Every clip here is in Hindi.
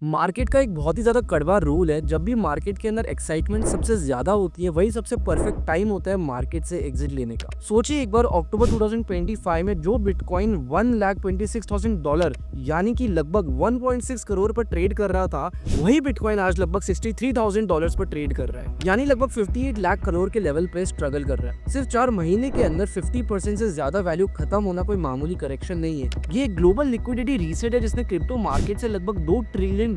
मार्केट का एक बहुत ही ज़्यादा कड़वा रूल है। जब भी मार्केट के अंदर एक्साइटमेंट सबसे ज़्यादा होती है, वही सबसे परफेक्ट टाइम होता है मार्केट से एग्जिट लेने का। सोचिए एक बार अक्टूबर 2025 में जो बिटकॉइन $1,26,000 यानी कि लगभग 1.6 करोड़ पर ट्रेड कर रहा था, वही बिटकॉइन आज लगभग $63,000 पर ट्रेड कर रहा है, यानी लगभग 58 लाख करोड़ के लेवल पे स्ट्रगल कर रहा है। सिर्फ 4 महीने के अंदर 50% से ज्यादा वैल्यू खत्म होना कोई मामूली करेक्शन नहीं है। ये ग्लोबल लिक्विडिटी रीसेट है जिसने क्रिप्टो मार्केट से लगभग $2 ट्रिलियन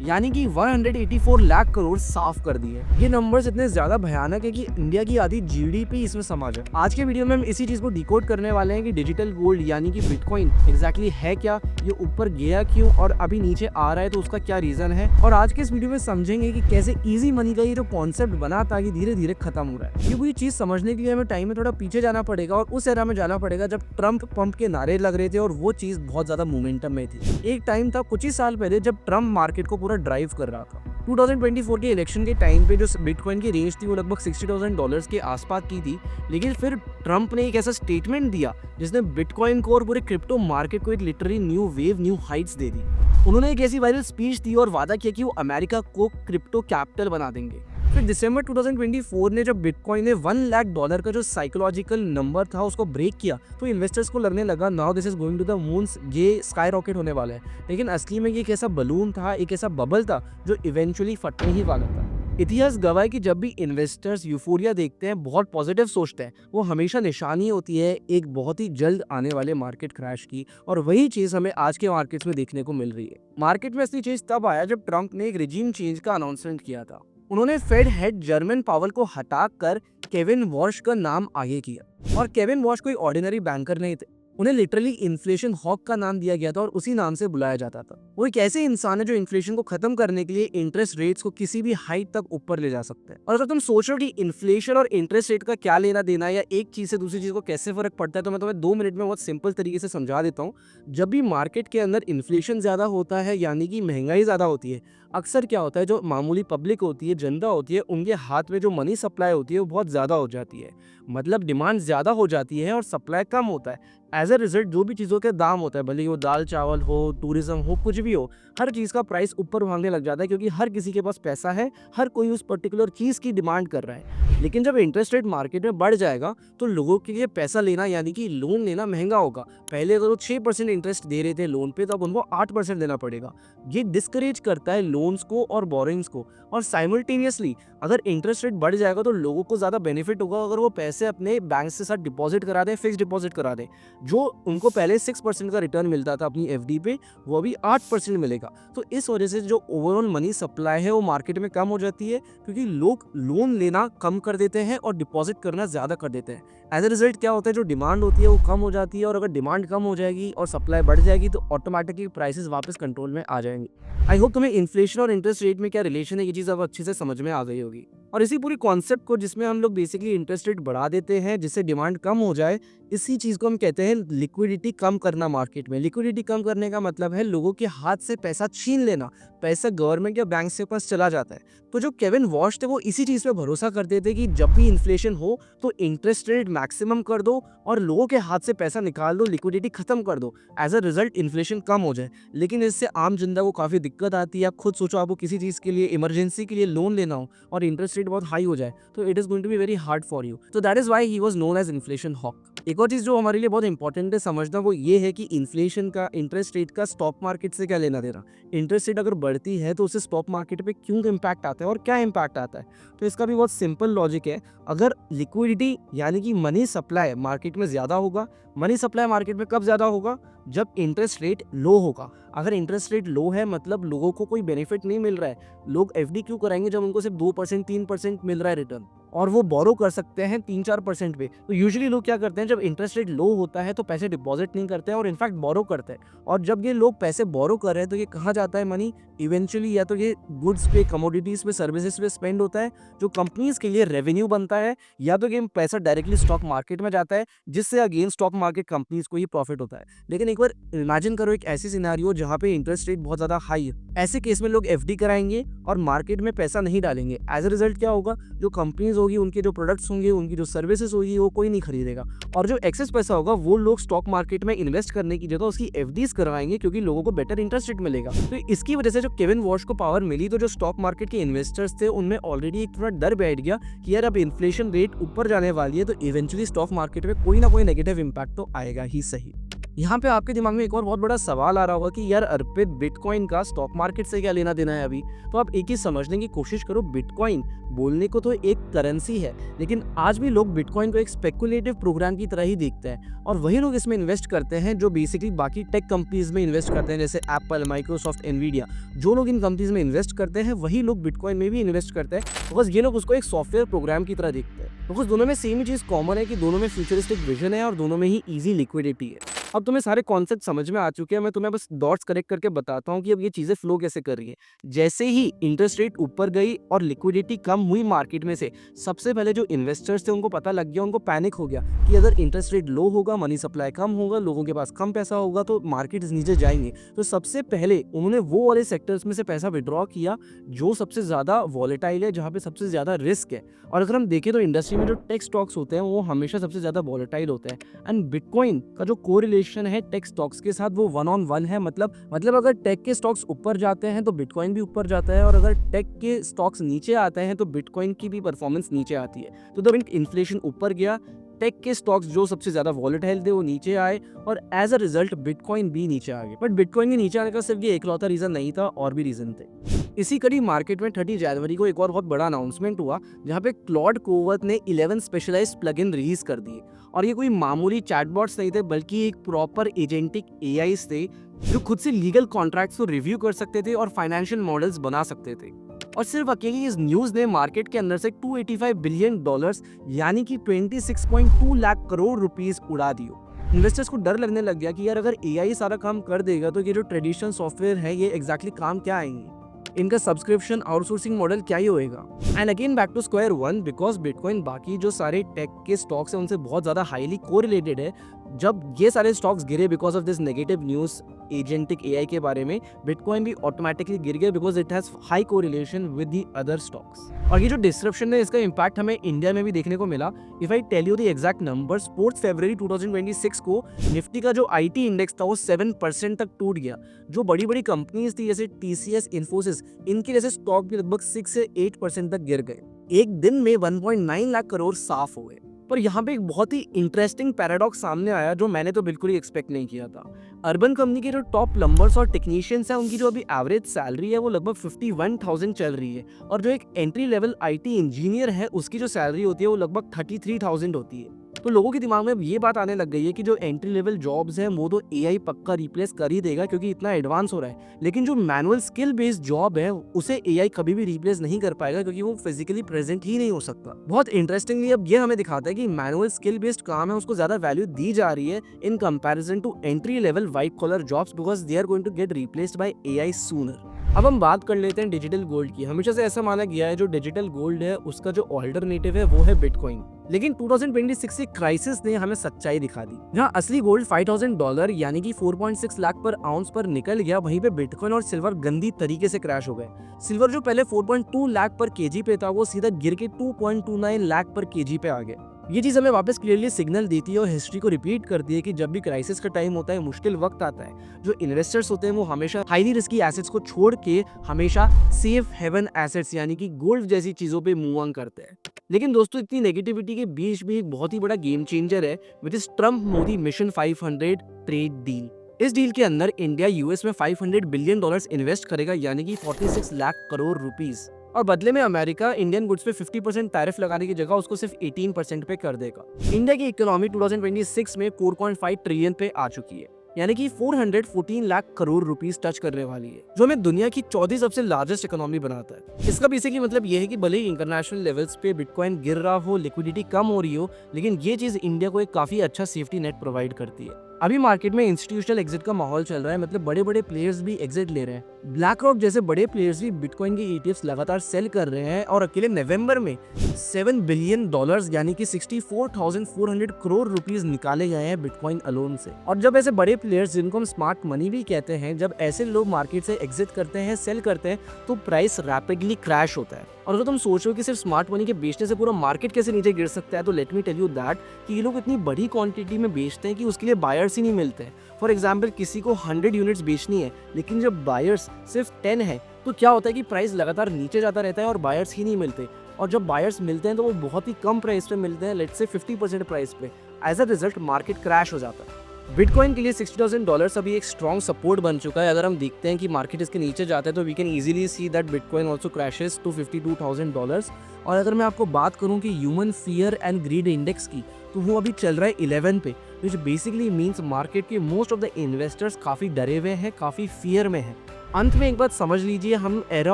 यानी कि 184 लाख करोड़ साफ कर दिए। ये नंबर्स इतने ज्यादा भयानक है कि इंडिया की आधी जीडीपी इसमें समा जाए। आज के वीडियो में हम इसी चीज को डिकोड करने वाले हैं कि डिजिटल गोल्ड यानी कि बिटकॉइन एग्जैक्टली है क्या, ये ऊपर गया क्यों और अभी नीचे आ रहा है तो उसका क्या रीजन है। और आज के इस वीडियो में समझेंगे कि कैसे इजी मनी का ये जो कॉन्सेप्ट बना था कि धीरे धीरे खत्म हो रहा है। ये पूरी चीज समझने के लिए हमें टाइम में थोड़ा पीछे जाना पड़ेगा और उस एरा में जाना पड़ेगा जब ट्रम्प पंप के नारे लग रहे थे और वो चीज बहुत ज्यादा मोमेंटम में थी। एक टाइम था कुछ ही साल पहले जब ट्रम्प मार्केट को पूरा ड्राइव कर रहा था। 2024 के इलेक्शन के टाइम पे जो बिटकॉइन की रेंज थी वो लगभग $60,000 के आसपास की थी, लेकिन फिर ट्रम्प ने एक ऐसा स्टेटमेंट दिया जिसने बिटकॉइन को और पूरे क्रिप्टो मार्केट को एक literally new wave, new heights दे दी। उन्होंने एक ऐसी वायरल स्पीच दी और वादा किया कि वो अमेरिका को क्रिप्टो कैपिटल बना देंगे। फिर दिसंबर 2024 ने जब बिटकॉइन ने $1 लाख का जो साइकोलॉजिकल नंबर था उसको ब्रेक किया, तो इन्वेस्टर्स को लगने लगा now this is going to the moon, ये स्काई रॉकेट होने वाला है। लेकिन असली में ये एक ऐसा बलून था, एक ऐसा बबल था जो इवेंचुअली फटने ही वाला था। इतिहास गवाह है कि जब भी इन्वेस्टर्स यूफोरिया देखते हैं, बहुत पॉजिटिव सोचते हैं, वो हमेशा निशानी होती है एक बहुत ही जल्द आने वाले मार्केट क्रैश की। और वही चीज हमें आज के मार्केट्स में देखने को मिल रही है। मार्केट में असली चीज तब आया जब ट्रम्प ने एक रिजीम चेंज का अनाउंसमेंट किया था। उन्होंने फेड हेड जर्मन पावेल को हटाकर केविन वॉश का नाम आगे किया। और केविन वॉश कोई ऑर्डिनरी बैंकर नहीं थे, उन्हें लिटरली इन्फ्लेशन हॉक का नाम दिया गया था और उसी नाम से बुलाया जाता था। वो एक ऐसे इंसान है जो इन्फ्लेशन को खत्म करने के लिए इंटरेस्ट रेट्स को किसी भी हाइट तक ऊपर ले जा सकते हैं। और अगर तुम सोच रहे हो कि इन्फ्लेशन और इंटरेस्ट रेट का क्या लेना देना या एक चीज से दूसरी चीज को कैसे फर्क पड़ता है, तो मैं तुम्हें 2 मिनट में बहुत सिंपल तरीके से समझा देता हूँ। जब भी मार्केट के अंदर इन्फ्लेशन ज्यादा होता है यानी कि महंगाई ज्यादा होती है, अक्सर क्या होता है, जो मामूली पब्लिक होती है, जनता होती है, उनके हाथ में जो मनी सप्लाई होती है वो बहुत ज्यादा हो जाती है। मतलब डिमांड ज्यादा हो जाती है और सप्लाई कम होता है। एज अ रिजल्ट जो भी चीज़ों के दाम होता है, भले वो दाल चावल हो, टूरिज्म हो, कुछ भी हो, हर चीज़ का प्राइस ऊपर भागने लग जाता है क्योंकि हर किसी के पास पैसा है, हर कोई उस पर्टिकुलर चीज़ की डिमांड कर रहा है। लेकिन जब इंटरेस्ट रेट मार्केट में बढ़ जाएगा तो लोगों के लिए पैसा लेना यानी कि लोन लेना महंगा होगा। पहले अगर वो 6% इंटरेस्ट दे रहे थे लोन पे, तो अब उनको 8% देना पड़ेगा। ये डिस्करेज करता है लोन्स को और बोरिंग्स को। और साइमल्टेनियसली अगर इंटरेस्ट रेट बढ़ जाएगा तो लोगों को ज़्यादा बेनिफिट होगा अगर वो पैसे अपने बैंक के साथ डिपॉजिट करा दें, फिक्स डिपॉजिट करा दें। जो उनको पहले 6% का रिटर्न मिलता था अपनी एफडी पे, वो अभी 8% मिलेगा। तो इस वजह से जो ओवरऑल मनी सप्लाई है वो मार्केट में कम हो जाती है क्योंकि लोग लोन लेना कम कर देते हैं और डिपॉजिट करना ज़्यादा कर देते हैं। एज अ रिजल्ट क्या होता है, जो डिमांड होती है वो कम हो जाती है और अगर डिमांड कम हो जाएगी और सप्लाई बढ़ जाएगी तो ऑटोमेटिकली प्राइसेस वापस कंट्रोल में आ जाएंगे। आई होप तुम्हें इन्फ्लेशन और इंटरेस्ट रेट में क्या रिलेशन है ये चीज़ अब अच्छे से समझ में आ गई होगी। और इसी पूरी कॉन्सेप्ट को जिसमें हम लोग बेसिकली इंटरेस्ट रेट बढ़ा देते हैं जिससे डिमांड कम हो जाए, इसी चीज़ को हम कहते हैं लिक्विडिटी कम करना मार्केट में। लिक्विडिटी कम करने का मतलब है लोगों के हाथ से पैसा छीन लेना, पैसा गवर्नमेंट या बैंक के पास चला जाता है। तो जो केविन वॉश थे वो इसी चीज़ पे भरोसा करते थे कि जब भी इन्फ्लेशन हो तो इंटरेस्ट रेट मैक्सिमम कर दो और लोगों के हाथ से पैसा निकाल दो, लिक्विडिटी खत्म कर दो। एज अ रिजल्ट इन्फ्लेशन कम हो जाए। लेकिन इससे आम जनता को काफ़ी दिक्कत आती है। आप खुद सोचो, आपको किसी चीज़ के लिए, इमरजेंसी के लिए लोन लेना हो और इंटरेस्ट रेट बहुत हाई हो जाए तो it is going to be very hard for you. तो that is why he was known as inflation hawk. एक और चीज़ जो हमारे लिए बहुत इंपॉर्टेंट है समझना, वो ये है कि इन्फ्लेशन का, इंटरेस्ट रेट का स्टॉक मार्केट से क्या लेना देना। इंटरेस्ट रेट अगर बढ़ती है तो उससे स्टॉक मार्केट पे क्यों इम्पैक्ट आता है और क्या इम्पैक्ट आता है। तो इसका भी बहुत सिंपल लॉजिक है। अगर लिक्विडिटी यानी कि मनी सप्लाई मार्केट में ज़्यादा होगा, मनी सप्लाई मार्केट में कब ज़्यादा होगा, जब इंटरेस्ट रेट लो होगा। अगर इंटरेस्ट रेट लो है मतलब लोगों को कोई बेनिफिट नहीं मिल रहा है। लोग एफडी क्यों कराएंगे जब उनको सिर्फ 2% 3% मिल रहा है रिटर्न, और वो बोरो कर सकते हैं 3-4% पे। तो यूजुअली लोग क्या करते हैं, जब इंटरेस्ट रेट लो होता है तो पैसे डिपॉजिट नहीं करते हैं और इनफैक्ट बोरो करते हैं। और जब ये लोग पैसे बोरो कर रहे हैं तो ये कहाँ जाता है मनी, इवेंचुअली या तो ये गुड्स पे, कमोडिटीज़ पे, सर्विसेज पे स्पेंड होता है जो कंपनीज के लिए रेवेन्यू बनता है, या तो ये पैसा डायरेक्टली स्टॉक मार्केट में जाता है जिससे अगेन स्टॉक मार्केट कंपनीज को ही प्रॉफिट होता है। लेकिन एक बार इमेजिन करो एक ऐसी सिनेरियो जहाँ पे इंटरेस्ट रेट बहुत ज़्यादा हाई है। ऐसे केस में लोग एफडी कराएंगे और मार्केट में पैसा नहीं डालेंगे। एज अ रिजल्ट क्या होगा, जो कंपनीज होगी, उनके जो प्रोडक्ट्स होंगे, उनकी जो सर्विसेज होगी, वो कोई नहीं खरीदेगा। और जो एक्सेस पैसा होगा वो लोग स्टॉक मार्केट में इन्वेस्ट करने की जगह उसकी एफडीज करवाएंगे, क्योंकि लोगों को बेटर इंटरेस्ट रेट मिलेगा। तो इसकी वजह से जो केविन वॉश को पावर मिली, तो जो स्टॉक मार्केट के इन्वेस्टर्स थे उनमें ऑलरेडी एक थोड़ा डर बैठ गया कि यार अब इन्फ्लेशन रेट ऊपर जाने वाली है, तो इवेंचुअली स्टॉक मार्केट में कोई ना कोई नेगेटिव इंपैक्ट तो आएगा ही सही। यहाँ पे आपके दिमाग में एक और बहुत बड़ा सवाल आ रहा होगा कि यार अर्पित, बिटकॉइन का स्टॉक मार्केट से क्या लेना देना है अभी। तो आप एक ही समझने की कोशिश करो, बिटकॉइन बोलने को तो एक करेंसी है, लेकिन आज भी लोग बिटकॉइन को एक स्पेकुलेटिव प्रोग्राम की तरह ही देखते हैं, और वही लोग इसमें इन्वेस्ट करते हैं जो बेसिकली बाकी टेक कंपनीज में इन्वेस्ट करते हैं, जैसे एप्पल, माइक्रोसॉफ्ट, एनवीडिया। जो लोग इन कंपनीज में इन्वेस्ट करते हैं वही लोग बिटकॉइन में भी इन्वेस्ट करते हैं, बिकॉज ये लोग उसको एक सॉफ्टवेयर प्रोग्राम की तरह देखते हैं। बिकॉज दोनों में सेम ही चीज़ कॉमन है कि दोनों में फ्यूचरिस्टिक विजन है और दोनों में ही ईजी लिक्विडिटी है। अब तुम्हें सारे कॉन्सेप्ट समझ में आ चुके हैं, मैं तुम्हें बस डॉट्स कनेक्ट करके बताता हूँ कि अब ये चीज़ें फ्लो कैसे कर रही है। जैसे ही इंटरेस्ट रेट ऊपर गई और लिक्विडिटी कम हुई मार्केट में से, सबसे पहले जो इन्वेस्टर्स थे उनको पता लग गया, उनको पैनिक हो गया कि अगर इंटरेस्ट रेट लो होगा, मनी सप्लाई कम होगा, लोगों के पास कम पैसा होगा, तो मार्केट नीचे जाएंगे। तो सबसे पहले उन्होंने वो वाले सेक्टर्स में से पैसा विड्रॉ किया जो सबसे ज़्यादा वॉलेटाइल है, जहाँ पे सबसे ज़्यादा रिस्क है। और अगर हम देखें तो इंडस्ट्री में जो टेक स्टॉक्स होते हैं वो हमेशा सबसे ज़्यादा वॉलेटाइल होते हैं, एंड बिटकॉइन का जो कोरिलेशन है टेक स्टॉक्स के साथ वो 1 on 1 है। मतलब अगर टेक के स्टॉक्स ऊपर जाते हैं तो बिटकॉइन भी ऊपर जाता है, और अगर टेक के स्टॉक्स नीचे आते हैं तो बिटकॉइन की भी परफॉर्मेंस नीचे आती है। तो जब इन्फ्लेशन ऊपर गया, टेक के स्टॉक्स जो सबसे ज्यादा वॉलेटाइल थे वो नीचे आए, और एज अ रिजल्ट बिटकॉइन भी नीचे आ गए। बट बिटकॉइन के नीचे आने का सिर्फ ये एकलौता रीजन नहीं था, और भी रीजन थे। इसी कड़ी मार्केट में 30 जनवरी को एक और बहुत बड़ा अनाउंसमेंट हुआ, जहां पे क्लॉड कोवर्थ ने 11 स्पेशलाइज्ड प्लगइन रिलीज कर दिए। और ये कोई मामूली चैटबॉट्स नहीं थे, बल्कि एक प्रॉपर एजेंटिक एआईज थे जो खुद से लीगल कॉन्ट्रैक्ट्स को रिव्यू कर सकते थे और फाइनेंशियल मॉडल्स बना सकते थे। और सिर्फ अकेली इस न्यूज़ ने मार्केट के अंदर से $285 बिलियन यानी कि 26.2 लाख करोड़ रुपीस उड़ा दिए। इन्वेस्टर्स को डर लगने लग गया कि यार अगर एआई सारा काम कर देगा तो ये जो ट्रेडिशनल सॉफ्टवेयर है ये एग्जैक्टली काम क्या आएंगे, इनका सब्सक्रिप्शन आउटसोर्सिंग मॉडल क्या ही होएगा। And again back to square one, because bitcoin बाकी जो सारे टेक के स्टॉक्स हैं उनसे बहुत ज्यादा हाईली कोरिलेटेड है। जब ये सारे स्टॉक्स गिरे because of this negative news agentic AI के बारे में, बिटकॉइन भी ऑटोमेटिकली गिर गया because it has high correlation with the other stocks. और ये जो डिस्ट्रप्शन है इसका इम्पैक्ट हमें इंडिया में भी देखने को मिला। If I tell you the exact numbers, 4 फरवरी 2026 को निफ्टी का जो आईटी इंडेक्स था वो 7% तक टूट गया। जो बड़ी बड़ी कंपनीज थी जैसे टीसीएस, इन्फोसिस, इनके जैसे स्टॉक भी लगभग 6 से 8% तक गिर गए। एक दिन में 1.9 लाख करोड़ साफ हो गए। पर यहाँ पे एक बहुत ही इंटरेस्टिंग पैराडॉक्स सामने आया जो मैंने तो बिल्कुल ही एक्सपेक्ट नहीं किया था। अर्बन कंपनी के जो टॉप प्लम्बर्स और टेक्नीशियंस हैं उनकी जो अभी एवरेज सैलरी है वो लगभग 51,000 चल रही है, और जो एक एंट्री लेवल आईटी इंजीनियर है उसकी जो सैलरी होती है वो लगभग 33,000 होती है। तो लोगों के दिमाग में अब ये बात आने लग गई है कि जो एंट्री लेवल जॉब्स हैं वो तो एआई पक्का रिप्लेस कर ही देगा क्योंकि इतना एडवांस हो रहा है, लेकिन जो मैनुअल स्किल बेस्ड जॉब है उसे एआई कभी भी रिप्लेस नहीं कर पाएगा क्योंकि वो फिजिकली प्रेजेंट ही नहीं हो सकता। बहुत इंटरेस्टिंगली अब ये हमें दिखाता है कि मैनुअल स्किल बेस्ड काम है उसको ज्यादा वैल्यू दी जा रही है in comparison to entry level white collar jobs, because they are going to get replaced by AI sooner. अब हम बात कर लेते हैं डिजिटल गोल्ड की। हमेशा से ऐसा माना गया है जो डिजिटल गोल्ड है उसका जो ऑल्टरनेटिव है वो है बिटकॉइन, लेकिन 2026 की क्राइसिस ने हमें सच्चाई दिखा दी। जहां असली गोल्ड $5,000 यानी कि 4.6 लाख पर आउंस पर निकल गया, वहीं पे बिटकॉइन और सिल्वर गंदी तरीके से क्रैश हो गए। सिल्वर जो पहले 4.2 लाख पर केजी पे था वो सीधा गिर के 2.29 लाख पर केजी पे आ गया। ये चीज हमें वापस क्लियरली सिग्नल देती है और हिस्ट्री को रिपीट करती है कि जब भी क्राइसिस का टाइम होता है, मुश्किल वक्त आता है, जो इन्वेस्टर्स होते हैं वो हमेशा हाईली रिस्की एसेट्स को छोड़ के हमेशा सेफ हेवन एसेट्स यानी कि गोल्ड जैसी चीजों पे मूव ऑन करते हैं। लेकिन दोस्तों इतनी नेगेटिविटी के बीच भी एक बहुत ही बड़ा गेम चेंजर है with is Trump Modi mission 500 trade deal. इस डील के अंदर इंडिया यूएस में $500 बिलियन इन्वेस्ट करेगा यानी कि 46 लाख करोड़ रुपीस, और बदले में अमेरिका इंडियन गुड्स पे 50% टैरिफ लगाने की जगह उसको सिर्फ 18% पे कर देगा। इंडिया की इकोनॉमी 2026 में 4.5 ट्रिलियन पे आ चुकी है यानी कि 414 लाख करोड़ रुपीस टच करने वाली है, जो हमें दुनिया की 14वीं सबसे लार्जेस्ट इकोनॉमी बनाता है। इसका बेसिकली मतलब यह है कि भले ही इंटरनेशनल लेवल्स पे बिटकॉइन गिर रहा हो, लिक्विडिटी कम हो रही हो, लेकिन ये चीज इंडिया को एक काफी अच्छा सेफ्टी नेट प्रोवाइड करती है। अभी मार्केट में इंस्टीट्यूशनल एग्जिट का माहौल चल रहा है, मतलब बड़े बड़े प्लेयर्स भी एग्जिट ले रहे हैं। ब्लैक रॉक जैसे बड़े प्लेयर्स भी बिटकॉइन के ईटीएफ्स लगातार सेल कर रहे हैं और अकेले नवंबर में $7 बिलियन यानी कि 64,400 करोड़ रुपीस निकाले गए हैं बिटकॉइन अलोन से। और जब ऐसे बड़े प्लेयर्स, जिनको हम स्मार्ट मनी भी कहते हैं, जब ऐसे लोग मार्केट से एग्जिट करते हैं, सेल करते हैं, तो प्राइस रैपिडली क्रैश होता है। और अगर तुम सोचो कि सिर्फ स्मार्ट मनी के बेचने से पूरा मार्केट कैसे नीचे गिर सकता है, तो let me tell you that कि ये लोग इतनी बड़ी क्वांटिटी में बेचते हैं कि उसके लिए बायर्स ही नहीं मिलते हैं। फॉर एग्जाम्पल, किसी को 100 यूनिट्स बेचनी है, लेकिन जब बायर्स सिर्फ 10 है, तो क्या होता है कि प्राइस लगातार नीचे जाता रहता है और बायर्स ही नहीं मिलते। और जब बायर्स मिलते हैं तो वो बहुत ही कम प्राइस पे मिलते हैं, लेट्स से 50% प्राइस पे। As a result market crash हो जाता है। बिटकॉइन के लिए $60,000 अभी एक स्ट्रॉन्ग सपोर्ट बन चुका है। अगर हम देखते हैं कि मार्केट इसके नीचे जाता है, तो we can easily see that bitcoin also crashes to $52,000। और अगर मैं आपको बात करूं कि human fear and greed index की, तो वो अभी चल रहा है 11 पे, विच बेसिकली मीन्स मार्केट के मोस्ट ऑफ द इन्वेस्टर्स काफ़ी डरे हुए हैं, काफ़ी फियर में हैं। अंत में एक बात समझ लीजिए, हम एरा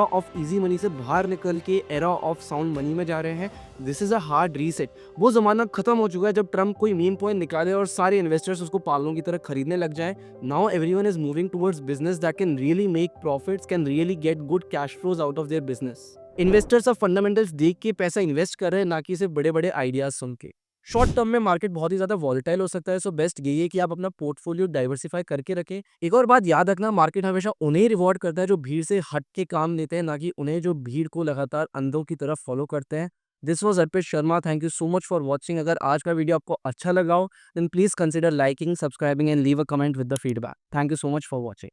ऑफ इजी मनी से बाहर निकल के एरा ऑफ साउंड मनी में जा रहे हैं। This is a hard reset. वो ज़माना खत्म हो चुका है जब ट्रम्प कोई मीम पॉइंट निकाले और सारे इन्वेस्टर्स उसको पागलों की तरह खरीदने लग जाएं। Now everyone is moving towards business that can really make profits, can really get good cash flows out of their business. Investors अब फंडामेंटल्स देख के पैसा इन्वेस्ट कर रहे हैं, ना कि सिर्फ बड़े बड़े आइडियाज सुन के। शॉर्ट टर्म में मार्केट बहुत ही ज्यादा वॉलेटाइल हो सकता है, सो बेस्ट यही है कि आप अपना पोर्टफोलियो डाइवर्सिफाई करके रखें। एक और बात याद रखना, मार्केट हमेशा उन्हें रिवॉर्ड करता है जो भीड़ से हट के काम लेते हैं, ना कि उन्हें जो भीड़ को लगातार अंधों की तरफ फॉलो करते हैं। This was Arpit Sharma, thank you so much for watching. अगर आज का वीडियो आपको अच्छा लगा हो, then please consider liking, subscribing and leave a comment with the feedback. Thank you so much for watching.